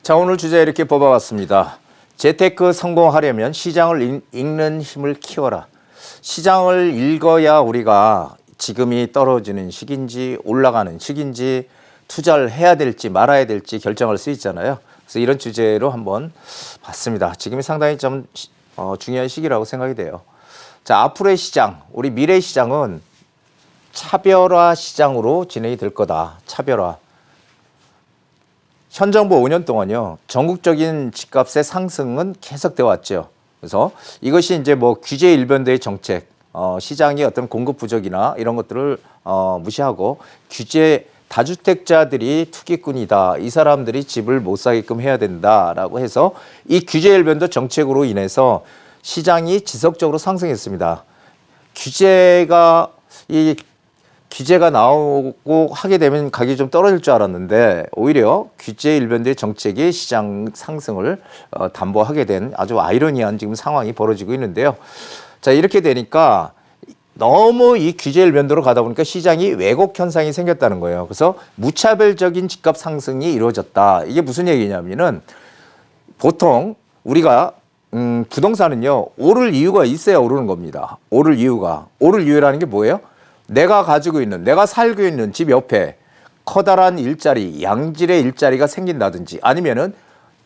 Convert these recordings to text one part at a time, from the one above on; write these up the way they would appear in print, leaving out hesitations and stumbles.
자, 오늘 주제 이렇게 뽑아봤습니다. 재테크 성공하려면 시장을 읽는 힘을 키워라. 시장을 읽어야 우리가 지금이 떨어지는 시기인지 올라가는 시기인지 투자를 해야 될지 말아야 될지 결정할 수 있잖아요. 그래서 이런 주제로 한번 봤습니다. 지금이 상당히 좀 중요한 시기라고 생각이 돼요. 자, 앞으로의 시장, 우리 미래 시장은 차별화 시장으로 진행이 될 거다. 차별화. 현 정부 5년 동안요, 전국적인 집값의 상승은 계속되어 왔죠. 그래서 이것이 이제 뭐 규제 일변도의 정책, 시장의 어떤 공급 부족이나 이런 것들을 무시하고 규제 다주택자들이 투기꾼이다. 이 사람들이 집을 못 사게끔 해야 된다라고 해서 이 규제 일변도 정책으로 인해서 시장이 지속적으로 상승했습니다. 규제가 나오고 하게 되면 가격이 좀 떨어질 줄 알았는데 오히려 규제 일변도의 정책이 시장 상승을 담보하게 된 아주 아이러니한 지금 상황이 벌어지고 있는데요. 자, 이렇게 되니까 너무 이 규제 일변도로 가다 보니까 시장이 왜곡 현상이 생겼다는 거예요. 그래서 무차별적인 집값 상승이 이루어졌다. 이게 무슨 얘기냐면은 보통 우리가 부동산은요, 오를 이유가 있어야 오르는 겁니다. 오를 이유라는 게 뭐예요? 내가 가지고 있는, 내가 살고 있는 집 옆에 커다란 일자리, 양질의 일자리가 생긴다든지 아니면은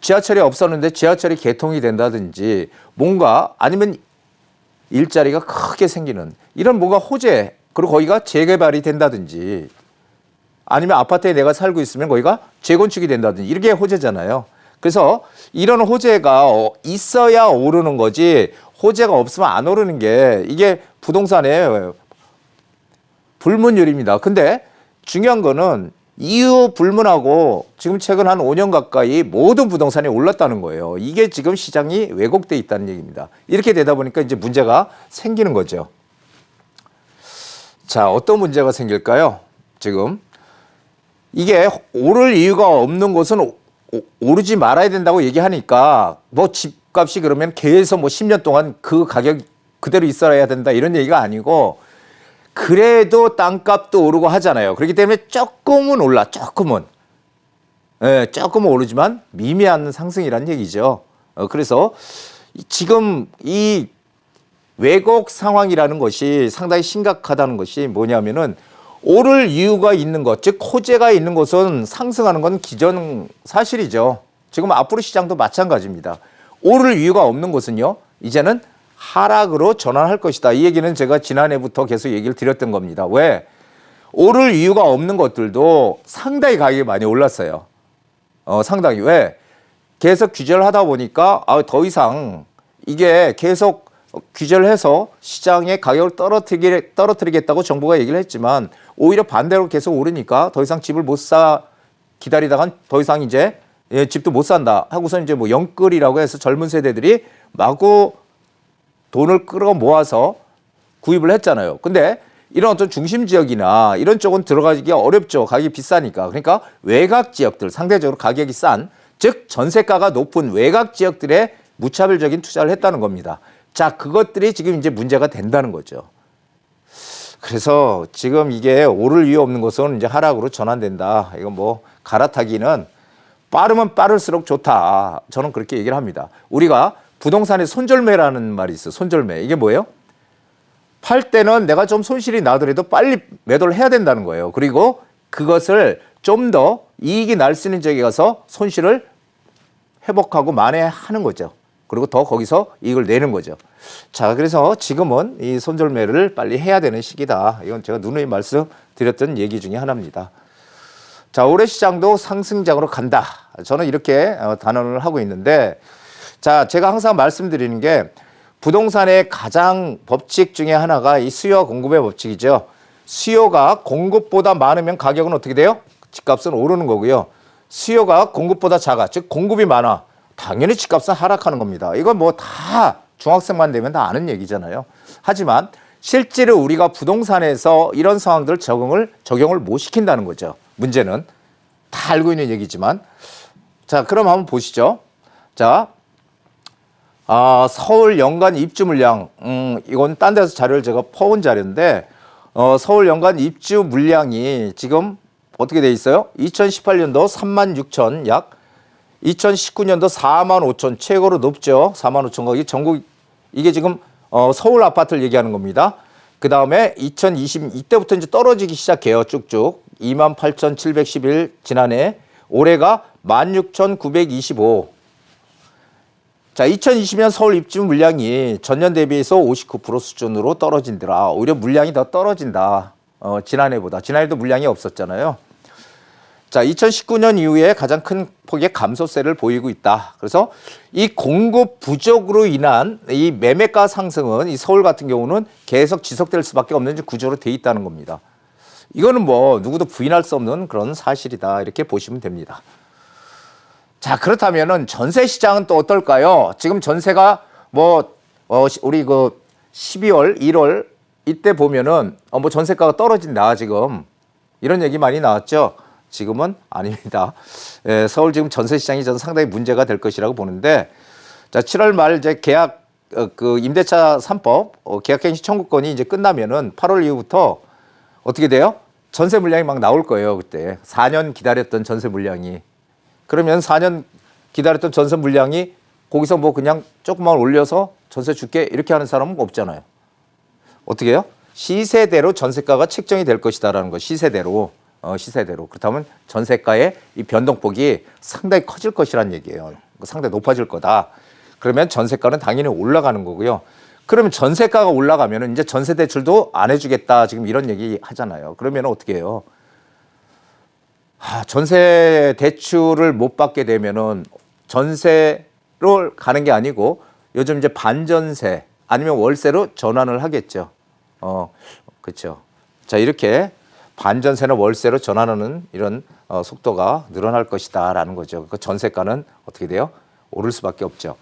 지하철이 없었는데 지하철이 개통이 된다든지 뭔가 아니면 일자리가 크게 생기는 이런 뭔가 호재, 그리고 거기가 재개발이 된다든지 아니면 아파트에 내가 살고 있으면 거기가 재건축이 된다든지 이게 호재잖아요. 그래서 이런 호재가 있어야 오르는 거지 호재가 없으면 안 오르는 게 이게 부동산의 불문율입니다. 근데 중요한 거는 이유 불문하고 지금 최근 한 5년 가까이 모든 부동산이 올랐다는 거예요. 이게 지금 시장이 왜곡돼 있다는 얘기입니다. 이렇게 되다 보니까 이제 문제가 생기는 거죠. 자, 어떤 문제가 생길까요? 지금 이게 오를 이유가 없는 곳은 오르지 말아야 된다고 얘기하니까 뭐 집값이 그러면 계속 뭐 10년 동안 그 가격 그대로 있어야 된다 이런 얘기가 아니고 그래도 땅값도 오르고 하잖아요. 그렇기 때문에 조금은 올라, 조금은. 예, 조금은 오르지만 미미한 상승이라는 얘기죠. 그래서 지금 이 왜곡 상황이라는 것이 상당히 심각하다는 것이 뭐냐면은 오를 이유가 있는 것, 즉 호재가 있는 것은 상승하는 건 기존 사실이죠. 지금 앞으로 시장도 마찬가지입니다. 오를 이유가 없는 것은요, 이제는 하락으로 전환할 것이다. 이 얘기는 제가 지난해부터 계속 얘기를 드렸던 겁니다. 왜? 오를 이유가 없는 것들도 상당히 가격이 많이 올랐어요. 상당히. 왜? 계속 규제를 하다 보니까 더 이상 이게 계속 규제를 해서 시장의 가격을 떨어뜨리겠다고 정부가 얘기를 했지만 오히려 반대로 계속 오르니까 더 이상 집을 못 기다리다간 더 이상 이제 집도 못 산다 하고서 이제 뭐 영끌이라고 해서 젊은 세대들이 마구 돈을 끌어 모아서 구입을 했잖아요. 근데 이런 어떤 중심 지역이나 이런 쪽은 들어가기가 어렵죠. 가격이 비싸니까. 그러니까 외곽 지역들, 상대적으로 가격이 싼, 즉 전세가가 높은 외곽 지역들에 무차별적인 투자를 했다는 겁니다. 자, 그것들이 지금 이제 문제가 된다는 거죠. 그래서 지금 이게 오를 이유 없는 것은 이제 하락으로 전환된다. 이건 뭐 갈아타기는 빠르면 빠를수록 좋다. 저는 그렇게 얘기를 합니다. 우리가 부동산에 손절매라는 말이 있어요. 손절매. 이게 뭐예요? 팔 때는 내가 좀 손실이 나더라도 빨리 매도를 해야 된다는 거예요. 그리고 그것을 좀 더 이익이 날 수 있는 지역에 가서 손실을 회복하고 만회하는 거죠. 그리고 더 거기서 이익을 내는 거죠. 자, 그래서 지금은 이 손절매를 빨리 해야 되는 시기다. 이건 제가 누누이 말씀드렸던 얘기 중에 하나입니다. 자, 올해 시장도 상승장으로 간다. 저는 이렇게 단언을 하고 있는데, 자, 제가 항상 말씀드리는 게 부동산의 가장 법칙 중에 하나가 이 수요와 공급의 법칙이죠. 수요가 공급보다 많으면 가격은 어떻게 돼요? 집값은 오르는 거고요. 수요가 공급보다 작아, 즉 공급이 많아. 당연히 집값은 하락하는 겁니다. 이건 뭐 다 중학생만 되면 다 아는 얘기잖아요. 하지만 실제로 우리가 부동산에서 이런 상황들을 적용을 못 시킨다는 거죠. 문제는 다 알고 있는 얘기지만. 자, 그럼 한번 보시죠. 자, 서울 연간 입주 물량, 이건 딴 데서 자료를 제가 퍼온 자료인데, 서울 연간 입주 물량이 지금 어떻게 돼 있어요? 2018년도 36,000 약 2019년도 4만 5천 최고로 높죠. 4만 5천 가구 전국 이게 지금 서울 아파트를 얘기하는 겁니다. 그 다음에 2020 이때부터 이제 떨어지기 시작해요. 쭉쭉 28,711 지난해 올해가 16,925. 자, 2020년 서울 입주 물량이 전년 대비해서 59% 수준으로 떨어진더라. 오히려 물량이 더 떨어진다. 지난해보다. 지난해도 물량이 없었잖아요. 자, 2019년 이후에 가장 큰 폭의 감소세를 보이고 있다. 그래서 이 공급 부족으로 인한 이 매매가 상승은 이 서울 같은 경우는 계속 지속될 수밖에 없는 구조로 돼 있다는 겁니다. 이거는 뭐 누구도 부인할 수 없는 그런 사실이다. 이렇게 보시면 됩니다. 자, 그렇다면은 전세 시장은 또 어떨까요? 지금 전세가 뭐 우리 그 12월, 1월 이때 보면은 뭐 전세가가 떨어진다 지금 이런 얘기 많이 나왔죠. 지금은 아닙니다. 예, 서울 지금 전세 시장이 저는 상당히 문제가 될 것이라고 보는데, 자, 7월 말 이제 계약 그 임대차 3법 계약갱신 청구권이 이제 끝나면은 8월 이후부터 어떻게 돼요? 전세 물량이 막 나올 거예요. 그때 4년 기다렸던 전세 물량이. 그러면 4년 기다렸던 전세 물량이 거기서 뭐 그냥 조금만 올려서 전세 줄게 이렇게 하는 사람은 없잖아요. 어떻게 해요? 시세대로 전세가가 책정이 될 것이다라는 거. 시세대로. 시세대로. 그렇다면 전세가의 이 변동폭이 상당히 커질 것이란 얘기예요. 상당히 높아질 거다. 그러면 전세가는 당연히 올라가는 거고요. 그러면 전세가가 올라가면 이제 전세 대출도 안 해주겠다. 지금 이런 얘기 하잖아요. 그러면 어떻게 해요? 전세 대출을 못 받게 되면은 전세로 가는 게 아니고 요즘 이제 반전세 아니면 월세로 전환을 하겠죠. 그렇죠. 자, 이렇게 반전세나 월세로 전환하는 이런 속도가 늘어날 것이다라는 거죠. 그 전세가는 어떻게 돼요? 오를 수밖에 없죠.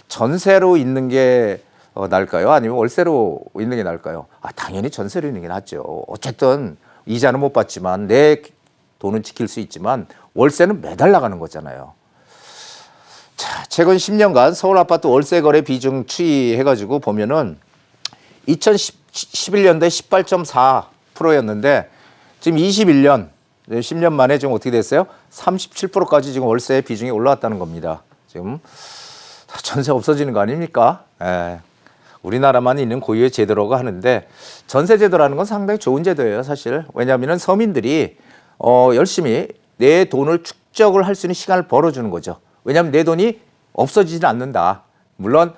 전세로 있는 게 나을까요? 아니면 월세로 있는 게 나을까요? 당연히 전세로 있는 게 낫죠. 어쨌든 이자는 못 받지만 내 돈은 지킬 수 있지만 월세는 매달 나가는 거잖아요. 자, 최근 10년간 서울 아파트 월세 거래 비중 추이해가지고 보면은 2011년도에 18.4%였는데 지금 21년, 10년 만에 지금 어떻게 됐어요? 37%까지 지금 월세 비중이 올라왔다는 겁니다. 지금 전세 없어지는 거 아닙니까? 예. 우리나라만 있는 고유의 제도라고 하는데 전세 제도라는 건 상당히 좋은 제도예요, 사실. 왜냐하면 서민들이 열심히 내 돈을 축적을 할 수 있는 시간을 벌어주는 거죠. 왜냐하면 내 돈이 없어지지는 않는다. 물론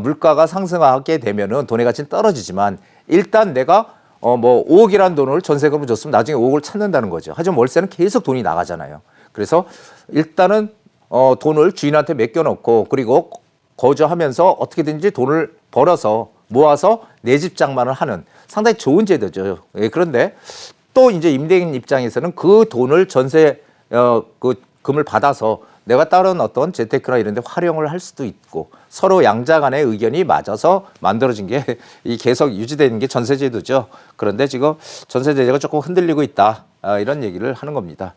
물가가 상승하게 되면은 돈의 가치는 떨어지지만 일단 내가 뭐 5억이라는 돈을 전세금으로 줬으면 나중에 5억을 찾는다는 거죠. 하지만 월세는 계속 돈이 나가잖아요. 그래서 일단은 돈을 주인한테 맡겨놓고 그리고 거주하면서 어떻게든지 돈을 벌어서 모아서 내 집 장만을 하는 상당히 좋은 제도죠. 예, 그런데 또 이제 임대인 입장에서는 그 돈을 전세 그 금을 받아서 내가 다른 어떤 재테크나 이런 데 활용을 할 수도 있고 서로 양자 간의 의견이 맞아서 만들어진 게 이 계속 유지되는 게 전세제도죠. 그런데 지금 전세제도가 조금 흔들리고 있다. 이런 얘기를 하는 겁니다.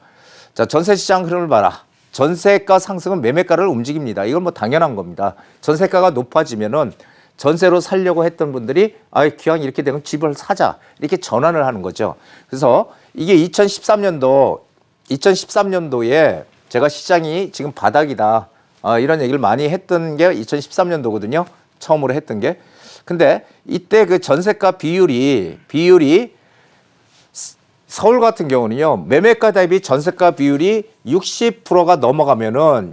자, 전세 시장 흐름을 봐라. 전세가 상승은 매매가를 움직입니다. 이건 뭐 당연한 겁니다. 전세가가 높아지면은 전세로 살려고 했던 분들이 기왕 이렇게 되면 집을 사자 이렇게 전환을 하는 거죠. 그래서 이게 2013년도에 제가 시장이 지금 바닥이다 이런 얘기를 많이 했던 게 2013년도거든요. 처음으로 했던 게. 근데 이때 그 전세가 비율이 서울 같은 경우는요. 매매가 대비 전세가 비율이 60%가 넘어가면은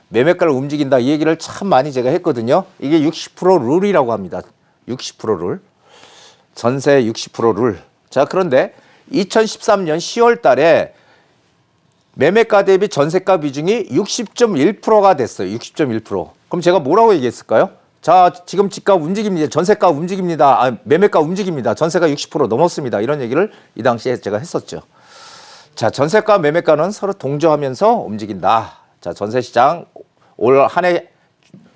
매매가를 움직인다. 이 얘기를 참 많이 제가 했거든요. 이게 60% 룰이라고 합니다. 60% 룰. 전세 60% 룰. 자, 그런데 2013년 10월 달에 매매가 대비 전세가 비중이 60.1%가 됐어요. 60.1%. 그럼 제가 뭐라고 얘기했을까요? 자, 지금 집값 움직입니다. 전세가 움직입니다. 매매가 움직입니다. 전세가 60% 넘었습니다. 이런 얘기를 이 당시에 제가 했었죠. 자, 전세가 매매가는 서로 동조하면서 움직인다. 자, 전세 시장 올 한 해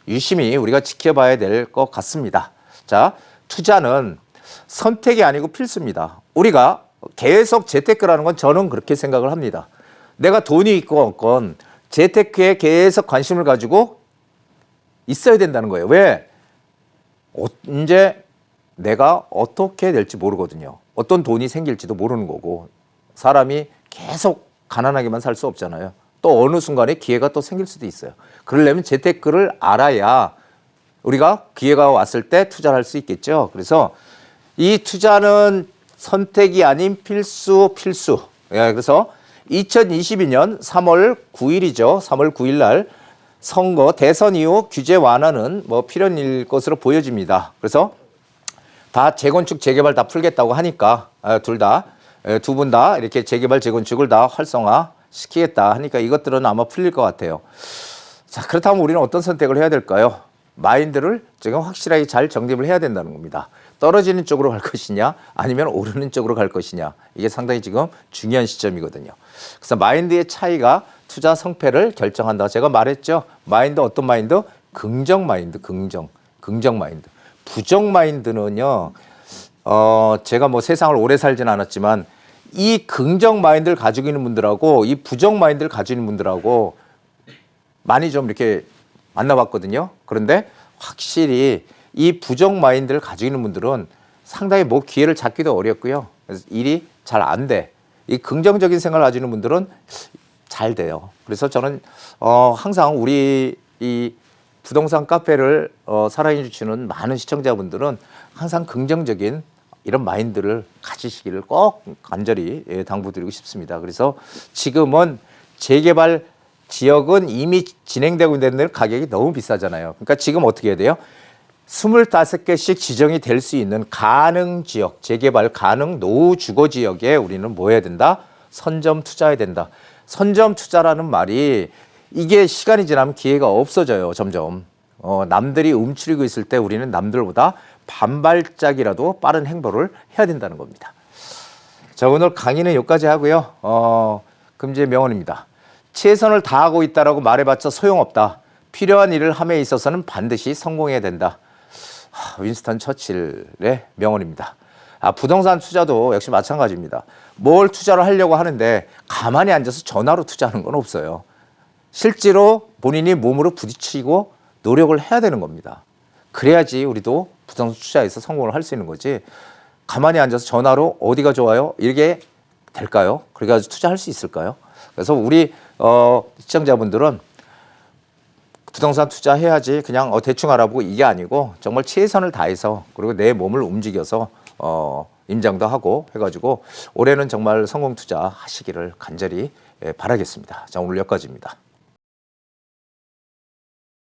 유심히 우리가 지켜봐야 될 것 같습니다. 자, 투자는 선택이 아니고 필수입니다. 우리가 계속 재테크라는 건 저는 그렇게 생각을 합니다. 내가 돈이 있고 없건 재테크에 계속 관심을 가지고 있어야 된다는 거예요. 왜? 언제 내가 어떻게 될지 모르거든요. 어떤 돈이 생길지도 모르는 거고 사람이 계속 가난하게만 살 수 없잖아요. 또 어느 순간에 기회가 또 생길 수도 있어요. 그러려면 재테크를 알아야 우리가 기회가 왔을 때 투자를 할 수 있겠죠. 그래서 이 투자는 선택이 아닌 필수. 예, 그래서 2022년 3월 9일이죠. 3월 9일 날 선거 대선 이후 규제 완화는 뭐 필연일 것으로 보여집니다. 그래서 다 재건축 재개발 다 풀겠다고 하니까 두 분 다 이렇게 재개발 재건축을 다 활성화 시키겠다 하니까 이것들은 아마 풀릴 것 같아요. 자, 그렇다면 우리는 어떤 선택을 해야 될까요? 마인드를 지금 확실하게 잘 정립을 해야 된다는 겁니다. 떨어지는 쪽으로 갈 것이냐 아니면 오르는 쪽으로 갈 것이냐, 이게 상당히 지금 중요한 시점이거든요. 그래서 마인드의 차이가 투자 성패를 결정한다. 제가 말했죠. 마인드 어떤 마인드? 긍정 마인드, 긍정 마인드. 부정 마인드는요. 제가 뭐 세상을 오래 살지는 않았지만 이 긍정 마인드를 가지고 있는 분들하고 이 부정 마인드를 가지고 있는 분들하고 많이 좀 이렇게 만나봤거든요. 그런데 확실히 이 부정 마인드를 가지고 있는 분들은 상당히 뭐 기회를 잡기도 어렵고요. 그래서 일이 잘 안 돼. 이 긍정적인 생각을 가지는 분들은 잘 돼요. 그래서 저는 항상 우리 이 부동산 카페를 사랑해 주시는 많은 시청자분들은 항상 긍정적인 이런 마인드를 가지시기를 꼭 간절히 당부드리고 싶습니다. 그래서 지금은 재개발 지역은 이미 진행되고 있는 데는 가격이 너무 비싸잖아요. 그러니까 지금 어떻게 해야 돼요? 25개씩 지정이 될 수 있는 가능 지역, 재개발 가능 노후 주거 지역에 우리는 뭐 해야 된다? 선점 투자해야 된다. 선점 투자라는 말이 이게 시간이 지나면 기회가 없어져요, 점점. 남들이 움츠리고 있을 때 우리는 남들보다 반발짝이라도 빠른 행보를 해야 된다는 겁니다. 자, 오늘 강의는 여기까지 하고요. 금지의 명언입니다. 최선을 다하고 있다라고 말해봤자 소용없다. 필요한 일을 함에 있어서는 반드시 성공해야 된다. 윈스턴 처칠의 명언입니다. 부동산 투자도 역시 마찬가지입니다. 뭘 투자를 하려고 하는데 가만히 앉아서 전화로 투자하는 건 없어요. 실제로 본인이 몸으로 부딪히고 노력을 해야 되는 겁니다. 그래야지 우리도 부동산 투자에서 성공을 할 수 있는 거지. 가만히 앉아서 전화로 어디가 좋아요? 이게 될까요? 그래가지고 투자할 수 있을까요? 그래서 우리 시청자분들은 부동산 투자해야지 그냥 대충 알아보고 이게 아니고 정말 최선을 다해서 그리고 내 몸을 움직여서 임장도 하고 해가지고 올해는 정말 성공 투자 하시기를 간절히 바라겠습니다. 자, 오늘 여기까지입니다.